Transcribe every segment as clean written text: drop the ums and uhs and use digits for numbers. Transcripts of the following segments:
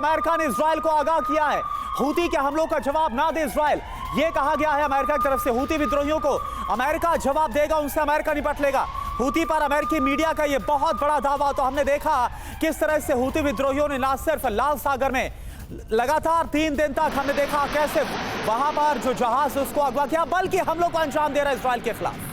America ने Israel को आगाह किया है हूती के हमलों का जवाब ना दे इजराइल। यह कहा गया है अमेरिका की तरफ से हूती विद्रोहियों को अमेरिका जवाब देगा, उनसे अमेरिका निपट लेगा। हूती पर अमेरिकी मीडिया का यह बहुत बड़ा दावा। तो हमने देखा किस तरह से हूती विद्रोहियों ने ना सिर्फ लाल सागर में लगातार 3 दिन तक हमने देखा कैसे वहां पर जो जहाज उसको अगवा किया, बल्कि हमलों को अंजाम दे रहा है इजराइल के खिलाफ।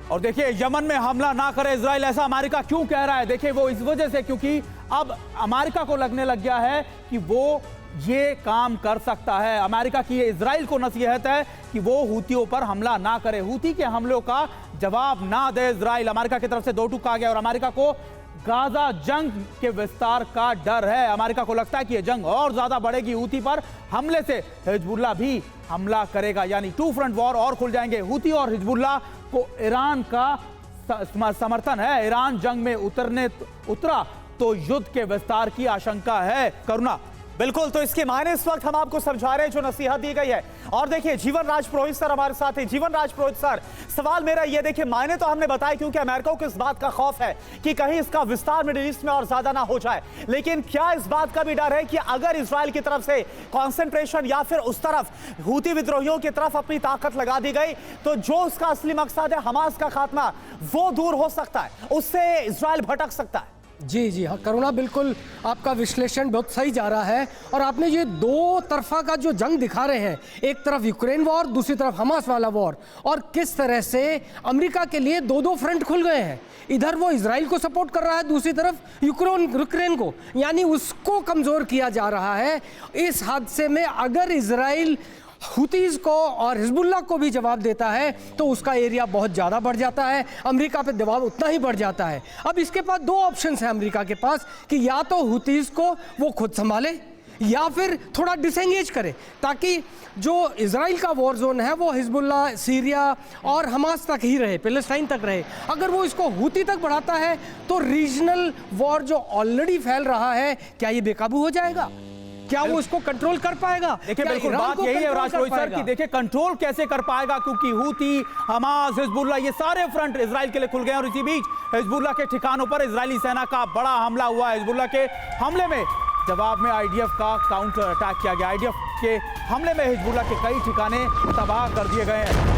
और देखिए यमन में हमला ना करे इजराइल, ऐसा अमेरिका क्यों कह रहा है? देखिए वो इस वजह से क्योंकि अब अमेरिका को लगने लग गया है कि वो ये काम कर सकता है। अमेरिका की इजराइल को नसीहत है कि वो हूतियों पर हमला ना करे, हूती के हमलों का जवाब ना दे इजराइल। अमेरिका की तरफ से 2 टूक कहा गया और अमेरिका को गाजा जंग के विस्तार का डर है। अमेरिका को लगता है कि यह जंग और ज्यादा बढ़ेगी, हूती पर हमले से हिजबुल्लाह भी हमला करेगा, यानी 2 फ्रंट वॉर और खुल जाएंगे। हूती और हिजबुल्लाह को ईरान का समर्थन है, ईरान जंग में उतरा तो युद्ध के विस्तार की आशंका है। करुणा बिल्कुल, तो इसके मायने इस वक्त हम आपको समझा रहे हैं जो नसीहत दी गई है। और देखिए जीवन राज पुरोहित सर हमारे साथ हैं। जीवन राज पुरोहित सर, सवाल मेरा ये, देखिए मायने तो हमने बताया क्योंकि अमेरिका को इस बात का खौफ है कि कहीं इसका विस्तार मिडिल ईस्ट में और ज्यादा ना हो जाए, लेकिन क्या इस बात का भी डर है कि अगर इजराइल की तरफ से कॉन्सेंट्रेशन या फिर उस तरफ हूती विद्रोहियों की तरफ अपनी ताकत लगा दी गई तो जो उसका असली मकसद है हमास का खात्मा वो दूर हो सकता है, उससे इजराइल भटक सकता है? जी हाँ करुणा, बिल्कुल आपका विश्लेषण बहुत सही जा रहा है। और आपने ये 2 तरफा का जो जंग दिखा रहे हैं, एक तरफ यूक्रेन वॉर, दूसरी तरफ हमास वाला वॉर, और किस तरह से अमेरिका के लिए 2 फ्रंट खुल गए हैं। इधर वो इजराइल को सपोर्ट कर रहा है, दूसरी तरफ यूक्रेन को, यानी उसको कमज़ोर किया जा रहा है। इस हादसे में अगर इजराइल हूतीज़ को और हिजबुल्लाह को भी जवाब देता है तो उसका एरिया बहुत ज़्यादा बढ़ जाता है, अमेरिका पे दबाव उतना ही बढ़ जाता है। अब इसके पास 2 ऑप्शंस हैं अमेरिका के पास कि या तो हूतीज़ को वो खुद संभाले या फिर थोड़ा डिसएंगेज करे, ताकि जो इजराइल का वॉर जोन है वो हिजबुल्लाह, सीरिया और हमास तक ही रहे, पैलेस्टाइन तक रहे। अगर वो इसको हूती तक बढ़ाता है तो रीजनल वॉर जो ऑलरेडी फैल रहा है, क्या ये बेकाबू हो जाएगा? क्या वो इसको कंट्रोल कर पाएगा? देखिए बिल्कुल बात यही है राजपुरोहित सर की, देखिए कंट्रोल कैसे कर पाएगा, क्योंकि हूती, हमास, हिजबुल्लाह ये सारे फ्रंट इजराइल के लिए खुल गए हैं। और इसी बीच हिजबुल्लाह के ठिकानों पर इजरायली सेना का बड़ा हमला हुआ है। हिजबुल्लाह के हमले में जवाब में आईडीएफ का काउंटर अटैक किया गया। आईडीएफ के हमले में हिजबुल्लाह के कई ठिकाने तबाह कर दिए गए हैं।